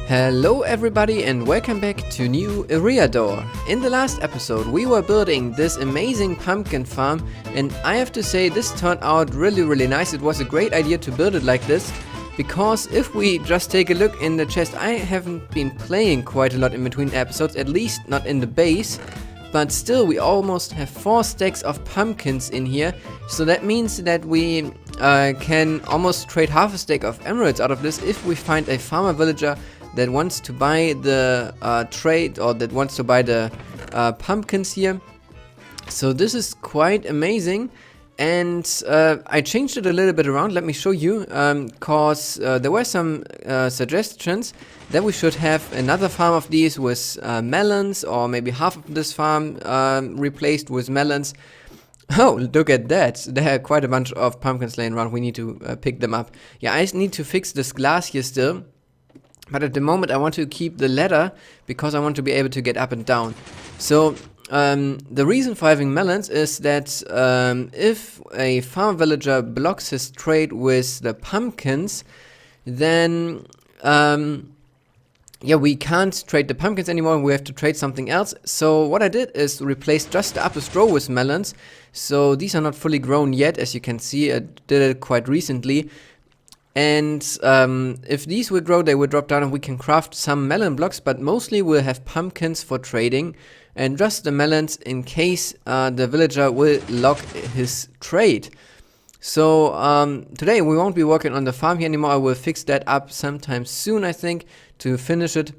Hello everybody and welcome back to new Eriador. In the last episode we were building this amazing pumpkin farm, and I have to say this turned out really nice. It was a great idea to build it like this, because if we just take a look in the chest, I haven't been playing quite a lot in between episodes, at least not in the base, but still we almost have 4 stacks of pumpkins in here, so that means that we can almost trade half a stack of emeralds out of this if we find a farmer villager that wants to buy the trade, or that wants to buy the pumpkins here. So this is quite amazing, and I changed it a little bit around. Let me show you, cause there were some suggestions that we should have another farm of these with melons, or maybe half of this farm replaced with melons. Oh, look at that. There are quite a bunch of pumpkins laying around. We need to pick them up. Yeah, I need to fix this glass here still. But at the moment I want to keep the ladder because I want to be able to get up and down. So the reason for having melons is that if a farm villager blocks his trade with the pumpkins, then yeah, we can't trade the pumpkins anymore. We have to trade something else. So what I did is replace just the upper row with melons. So these are not fully grown yet, as you can see. I did it quite recently. And if these will grow, they will drop down and we can craft some melon blocks, but mostly we'll have pumpkins for trading and just the melons in case the villager will lock his trade. So today we won't be working on the farm here anymore. I will fix that up sometime soon, I think, to finish it.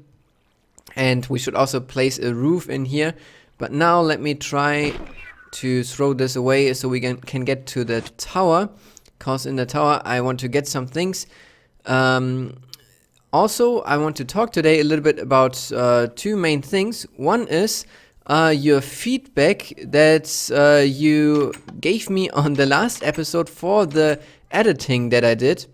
And we should also place a roof in here. But now let me try to throw this away so we can get to the tower. Because in the tower I want to get some things. Also, I want to talk today a little bit about 2 main things. One is your feedback that you gave me on the last episode for the editing that I did,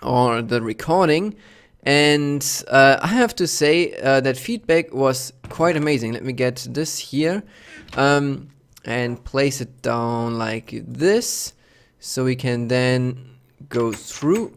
or the recording. And I have to say that feedback was quite amazing. Let me get this here and place it down like this, so we can then go through.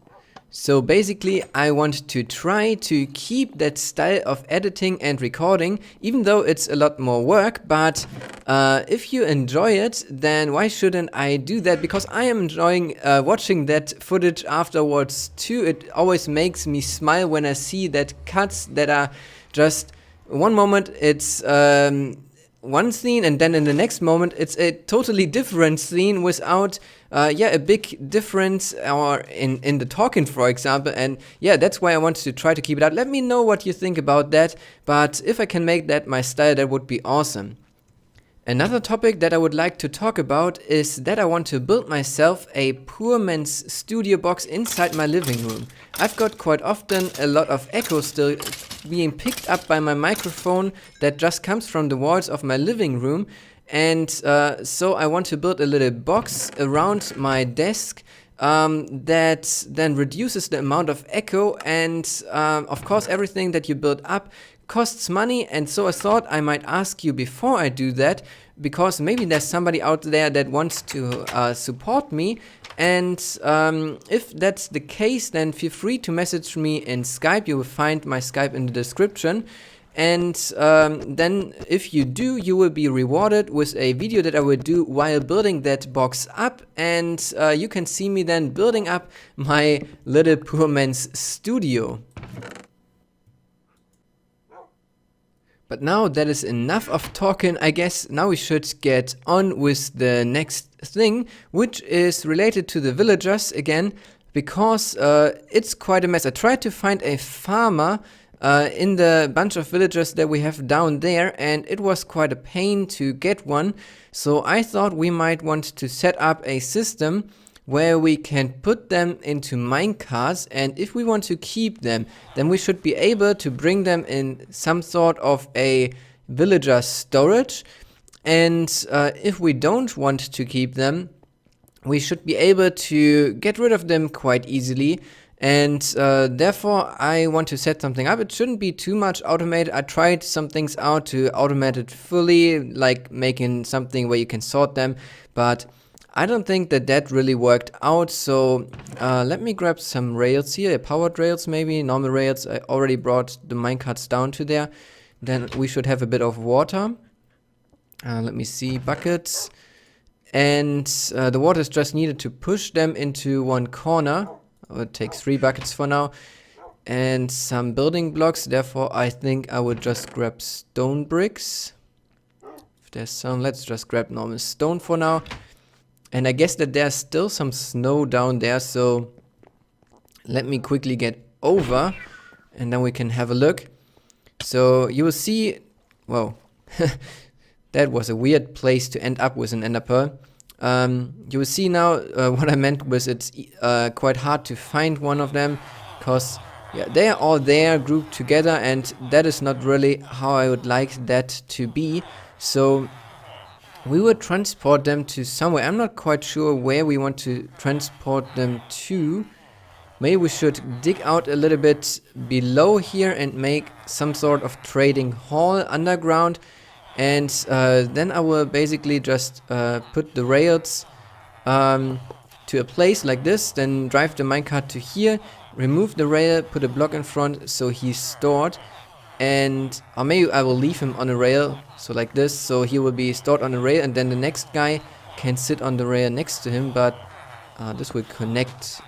So basically I want to try to keep that style of editing and recording, even though it's a lot more work. But if you enjoy it, then why shouldn't I do that? Because I am enjoying watching that footage afterwards too. It always makes me smile when I see that cuts that are just one moment it's one scene, and then in the next moment it's a totally different scene without a big difference, or in the talking, for example. And yeah, that's why I want to try to keep it out. Let me know what you think about that, but if I can make that my style, that would be awesome. Another topic that I would like to talk about is that I want to build myself a poor man's studio box inside my living room. I've got quite often a lot of echo still being picked up by my microphone that just comes from the walls of my living room. And so I want to build a little box around my desk that then reduces the amount of echo. And of course everything that you build up costs money, and so I thought I might ask you before I do that, because maybe there's somebody out there that wants to support me. And if that's the case, then feel free to message me in Skype. You will find my Skype in the description. And then if you do, you will be rewarded with a video that I will do while building that box up. And you can see me then building up my little poor man's studio. But now that is enough of talking. I guess now we should get on with the next thing, which is related to the villagers again, because it's quite a mess. I tried to find a farmer in the bunch of villagers that we have down there, and it was quite a pain to get one. So I thought we might want to set up a system where we can put them into minecarts, and if we want to keep them, then we should be able to bring them in some sort of a villager storage. And if we don't want to keep them, we should be able to get rid of them quite easily. And therefore I want to set something up. It shouldn't be too much automated. I tried some things out to automate it fully, like making something where you can sort them, but I don't think that that really worked out, so let me grab some rails here, powered rails maybe, normal rails. I already brought the minecarts down to there. Then we should have a bit of water. Let me see, buckets. And the water is just needed to push them into one corner. I'll take 3 buckets for now. And some building blocks, therefore I think I would just grab stone bricks. If there's some, let's just grab normal stone for now. And I guess that there's still some snow down there, so let me quickly get over and then we can have a look. So you will see, whoa, that was a weird place to end up with an ender pearl. You will see now what I meant was it's quite hard to find one of them, because yeah, they are all there grouped together, and that is not really how I would like that to be. So we will transport them to somewhere. I'm not quite sure where we want to transport them to. Maybe we should dig out a little bit below here and make some sort of trading hall underground. And then I will basically just put the rails to a place like this, then drive the minecart to here, remove the rail, put a block in front so he's stored, and or maybe I will leave him on a rail, so like this, so he will be stored on a rail, and then the next guy can sit on the rail next to him, but this will connect.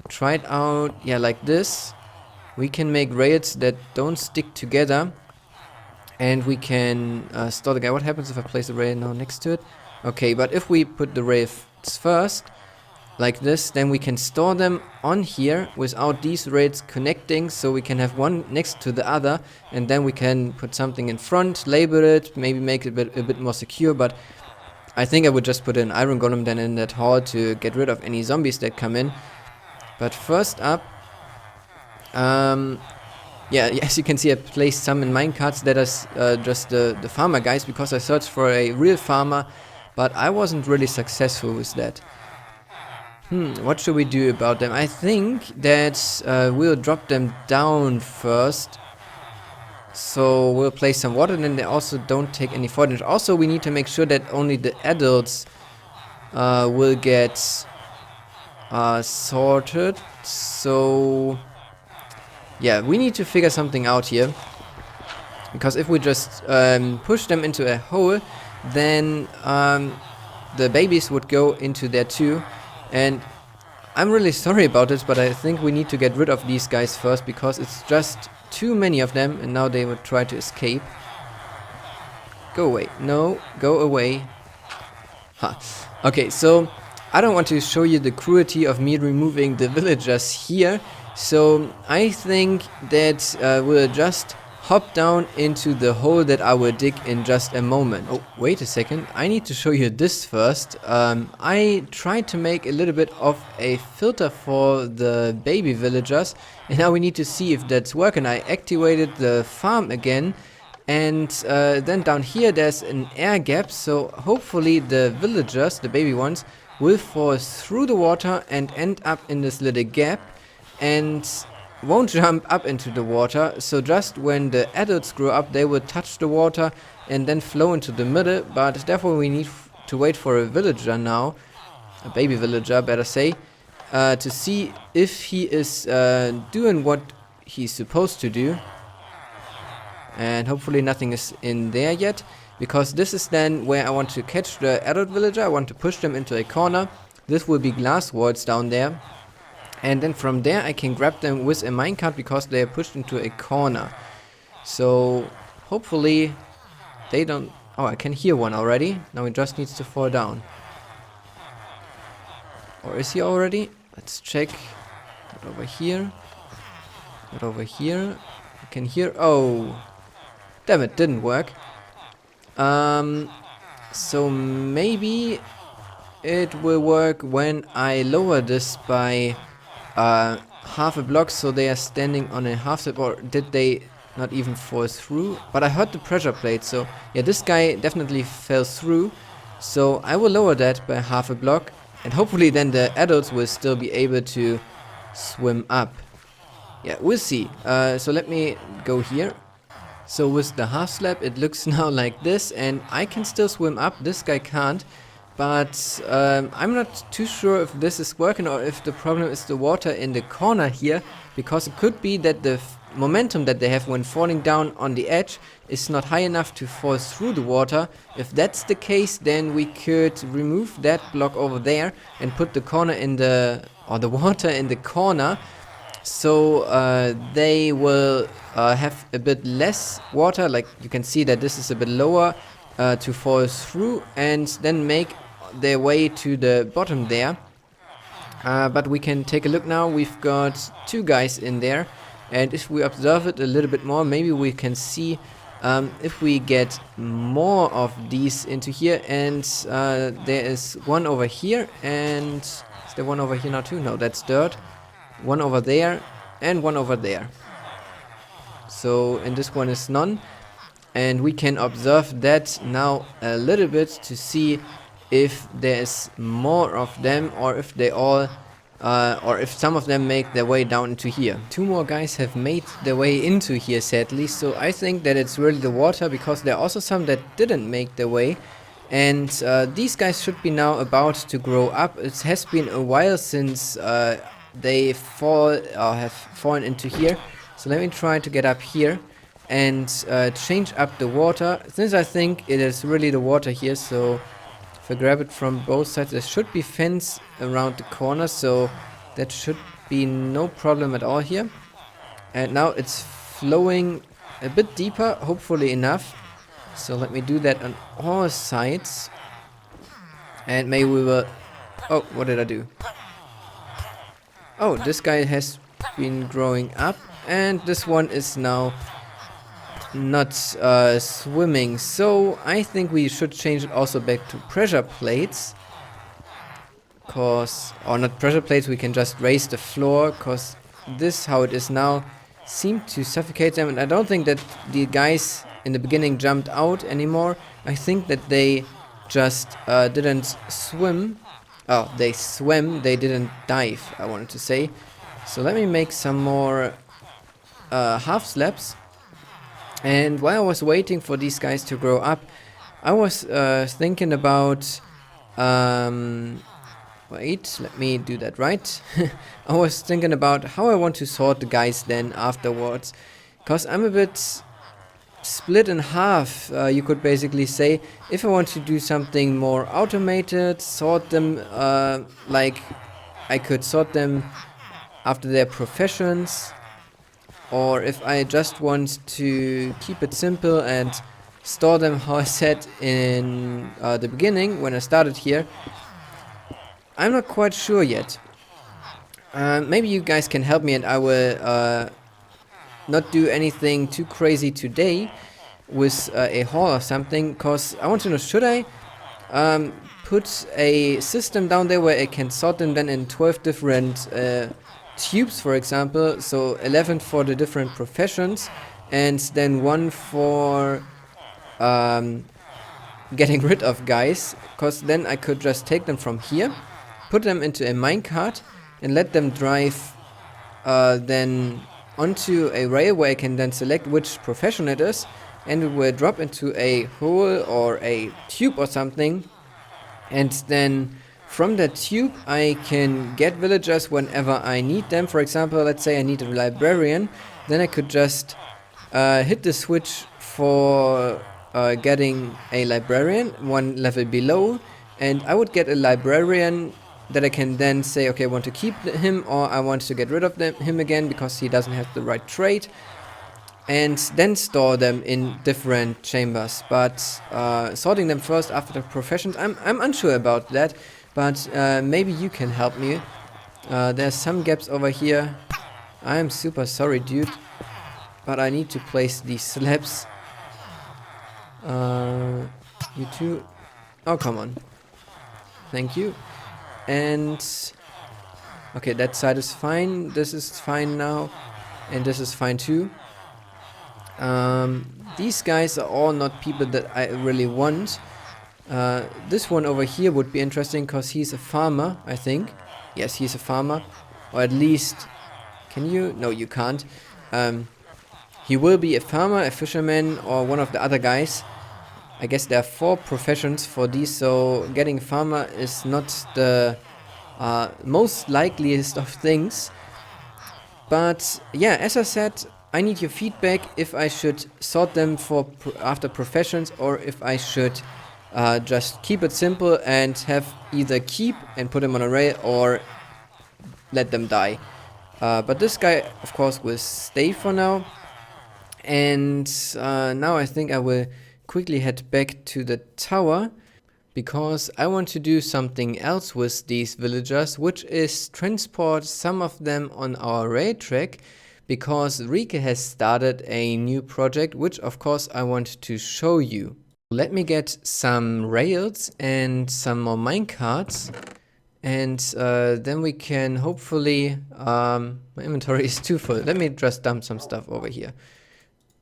Try it out, yeah, like this. We can make rails that don't stick together, and we can store the guy. What happens if I place the rail now next to it? Okay, but if we put the rails first, like this, then we can store them on here without these rails connecting, so we can have one next to the other, and then we can put something in front, label it, maybe make it a bit more secure, but I think I would just put an iron golem then in that hall to get rid of any zombies that come in. But first up, yeah, as you can see, I placed some in minecarts that is just the farmer guys, because I searched for a real farmer, but I wasn't really successful with that. What should we do about them? I think that we'll drop them down first. So we'll place some water, and then they also don't take any footage. Also, we need to make sure that only the adults will get sorted. So yeah, we need to figure something out here, because if we just push them into a hole, then the babies would go into there too. And I'm really sorry about this, but I think we need to get rid of these guys first, because it's just too many of them, and now they would try to escape. Go away. No, go away. Ha. Okay, so I don't want to show you the cruelty of me removing the villagers here, so I think that we'll just hop down into the hole that I will dig in just a moment. Oh, wait a second. I need to show you this first. I tried to make a little bit of a filter for the baby villagers, and now we need to see if that's working. I activated the farm again, and then down here there's an air gap, so hopefully the villagers, the baby ones, will fall through the water and end up in this little gap, and won't jump up into the water. So just when the adults grow up, they will touch the water and then flow into the middle. But therefore we need to wait for a villager now, a baby villager better say, to see if he is doing what he's supposed to do. And hopefully nothing is in there yet, because this is then where I want to catch the adult villager. I want to push them into a corner. This will be glass walls down there. And then from there I can grab them with a minecart, because they are pushed into a corner. So hopefully they don't... Oh, I can hear one already. Now he just needs to fall down. Or is he already? Let's check. Not over here. Not over here. I can hear... Oh! Damn it, didn't work. So maybe it will work when I lower this by... half a block, so they are standing on a half step, or did they not even fall through? But I heard the pressure plate, so yeah, this guy definitely fell through. So I will lower that by half a block, and hopefully then the adults will still be able to swim up. Yeah, we'll see. So let me go here. So with the half slab it looks now like this, and I can still swim up, this guy can't. But I'm not too sure if this is working or if the problem is the water in the corner here, because it could be that the momentum that they have when falling down on the edge is not high enough to fall through the water. If that's the case, then we could remove that block over there and put the corner in the, or the water in the corner, so they will have a bit less water. Like you can see that this is a bit lower to fall through, and then make their way to the bottom there. But we can take a look now. We've got two guys in there, and if we observe it a little bit more, maybe we can see if we get more of these into here. And there is one over here, and is there one over here now too? No, that's dirt. One over there and one over there. So, and this one is none. And we can observe that now a little bit to see if there's more of them, or if they all or if some of them make their way down into here. Two more guys have made their way into here, sadly, so I think that it's really the water, because there are also some that didn't make their way. And these guys should be now about to grow up. It has been a while since they have fallen into here. So let me try to get up here and change up the water, since I think it is really the water here. So if I grab it from both sides, there should be fence around the corner, so that should be no problem at all here. And now it's flowing a bit deeper, hopefully enough. So let me do that on all sides. And maybe we will... Oh, what did I do? Oh, this guy has been growing up, and this one is now not swimming. So I think we should change it also back to pressure plates. Cause, or not pressure plates, we can just raise the floor, cause this, how it is now, seemed to suffocate them. And I don't think that the guys in the beginning jumped out anymore. I think that they just didn't swim. Oh, they swam, they didn't dive, I wanted to say. So let me make some more half slabs. And while I was waiting for these guys to grow up, I was thinking about... wait, let me do that right. I was thinking about how I want to sort the guys then afterwards. Because I'm a bit split in half, you could basically say. If I want to do something more automated, sort them like I could sort them after their professions. Or if I just want to keep it simple and store them how I said in the beginning when I started here, I'm not quite sure yet. Maybe you guys can help me, and I will not do anything too crazy today with a haul or something, because I want to know, should I put a system down there where I can sort them then in 12 different tubes, for example, so 11 for the different professions, and then one for getting rid of guys, because then I could just take them from here, put them into a minecart, and let them drive then onto a rail where I can then select which profession it is, and it will drop into a hole or a tube or something, and then from that tube I can get villagers whenever I need them. For example, let's say I need a librarian, then I could just hit the switch for getting a librarian one level below, and I would get a librarian that I can then say, okay, I want to keep him, or I want to get rid of him again because he doesn't have the right trait, and then store them in different chambers. But sorting them first after the professions, I'm unsure about that, but maybe you can help me. There's some gaps over here. I'm super sorry, dude, but I need to place these slabs. You two. Oh, come on. Thank you. And okay, that side is fine. This is fine now, and this is fine too. These guys are all not people that I really want. This one over here would be interesting because he's a farmer, I think. Yes, he's a farmer, or at least, can you? No, you can't. he will be a farmer, a fisherman, or one of the other guys. I guess there are 4 professions for these, so getting a farmer is not the most likeliest of things. But yeah, as I said, I need your feedback if I should sort them for after professions, or if I should just keep it simple and have either keep and put them on array or let them die. But this guy, of course, will stay for now. And now I think I will quickly head back to the tower, because I want to do something else with these villagers, which is transport some of them on our rail track, because Rike has started a new project, which of course I want to show you. Let me get some rails and some more minecarts, and then we can hopefully, my inventory is too full. Let me just dump some stuff over here,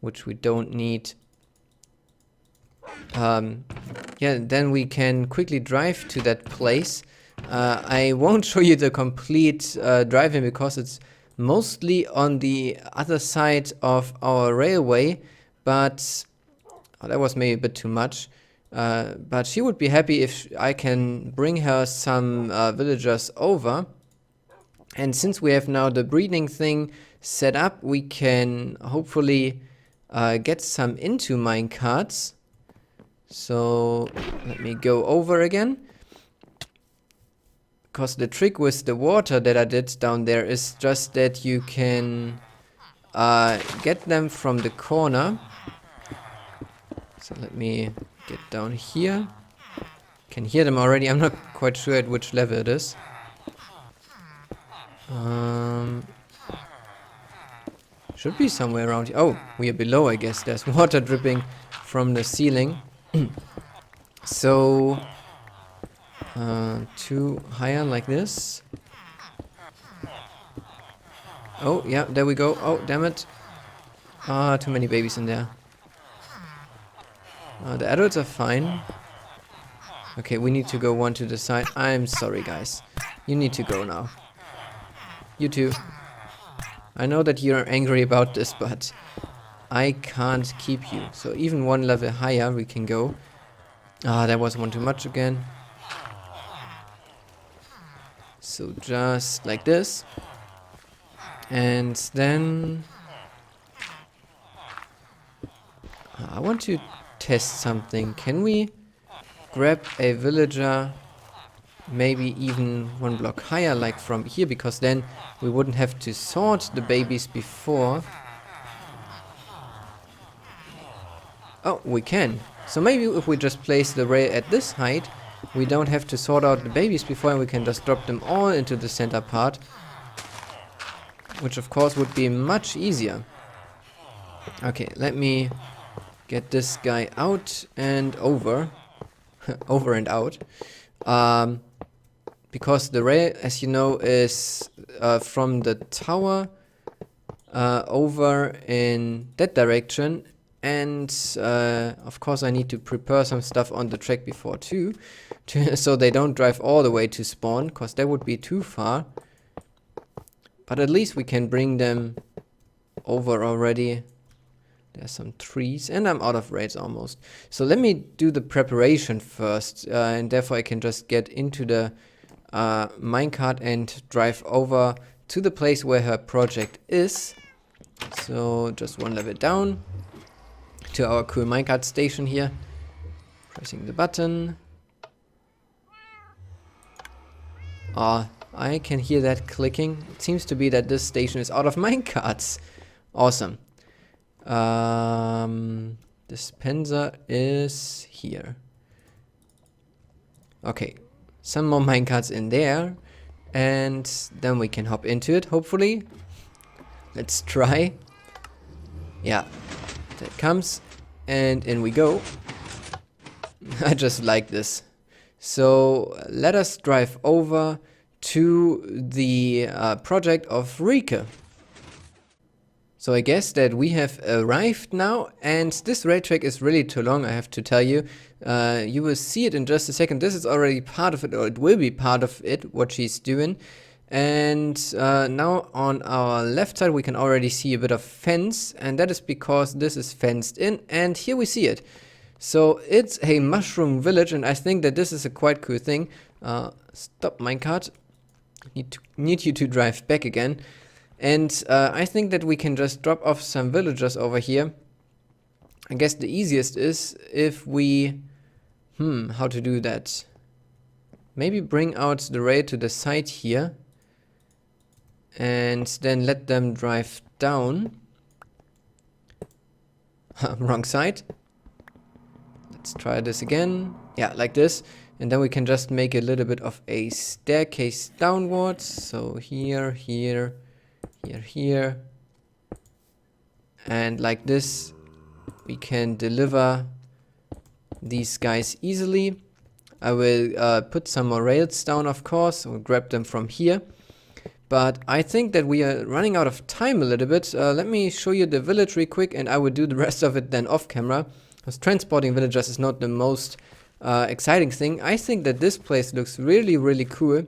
which we don't need. Yeah, then we can quickly drive to that place. I won't show you the complete driving, because it's mostly on the other side of our railway, but that was maybe a bit too much. But she would be happy if I can bring her some villagers over. And since we have now the breeding thing set up, we can hopefully get some into minecarts. So let me go over again, because the trick with the water that I did down there is just that you can get them from the corner. So let me get down here. Can hear them already. I'm not quite sure at which level it is. Should be somewhere around here. Oh, we are below, I guess. There's water dripping from the ceiling. So 2 higher like this. Oh yeah, there we go. Oh damn it. Too many babies in there. The adults are fine. Okay, we need to go one to the side. I'm sorry guys, you need to go now. You too. I know that you're angry about this, but I can't keep you. So even one level higher we can go. That was one too much again. So just like this. And then I want to test something. Can we grab a villager maybe even 1 block higher, like from here, because then we wouldn't have to sort the babies before. Oh, we can. So maybe if we just place the rail at this height, we don't have to sort out the babies before, and we can just drop them all into the center part, which of course would be much easier. Okay, let me get this guy out and over. Over and out. Because the rail, as you know, is from the tower over in that direction. And of course I need to prepare some stuff on the track before too, so they don't drive all the way to spawn, because that would be too far. But at least we can bring them over already. There's some trees, and I'm out of rails almost. So let me do the preparation first, and therefore I can just get into the minecart and drive over to the place where her project is. So just 1 level down to our cool minecart station here. Pressing the button. I can hear that clicking. It seems to be that this station is out of minecarts. Awesome. Dispenser is here. Okay, some more minecarts in there, and then we can hop into it, hopefully. Let's try. Yeah, that comes, and in we go. I just like this. So let us drive over to the project of Rike. So I guess that we have arrived now, and this rail track is really too long, I have to tell you. You will see it in just a second. This is already part of it, or it will be part of it, what she's doing. And now on our left side we can already see a bit of fence, and that is because this is fenced in, and here we see it. So it's a mushroom village, and I think that this is a quite cool thing. Stop minecart. Need you to drive back again. And I think that we can just drop off some villagers over here. I guess the easiest is if we... how to do that? Maybe bring out the rail to the side here. And then let them drive down. Wrong side. Let's try this again. Yeah, like this. And then we can just make a little bit of a staircase downwards. So here, here, here, here. And like this, we can deliver these guys easily. I will put some more rails down, of course. We'll grab them from here. But I think that we are running out of time a little bit. Let me show you the village real quick, and I will do the rest of it then off camera. Because transporting villagers is not the most exciting thing. I think that this place looks really, really cool.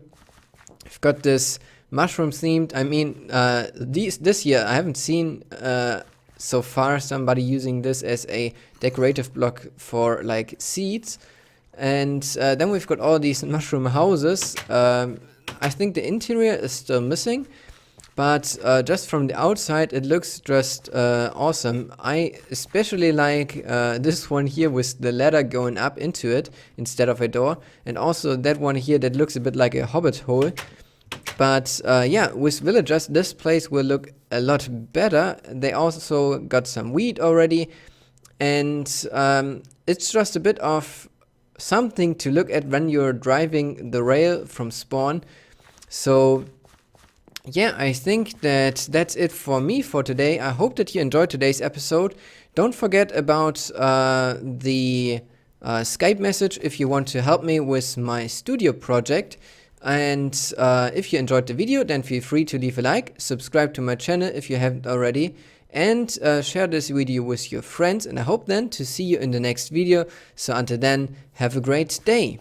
I've got this mushroom themed. I mean, this year I haven't seen so far somebody using this as a decorative block for like seeds. And then we've got all these mushroom houses. I think the interior is still missing, but just from the outside it looks just awesome. I especially like this one here with the ladder going up into it instead of a door, and also that one here that looks a bit like a hobbit hole. But yeah, with villagers this place will look a lot better. They also got some wheat already, and it's just a bit of something to look at when you're driving the rail from spawn. So yeah, I think that that's it for me for today. I hope that you enjoyed today's episode. Don't forget about the Skype message if you want to help me with my studio project. And if you enjoyed the video, then feel free to leave a like, subscribe to my channel if you haven't already, and share this video with your friends. And I hope then to see you in the next video. So until then, have a great day.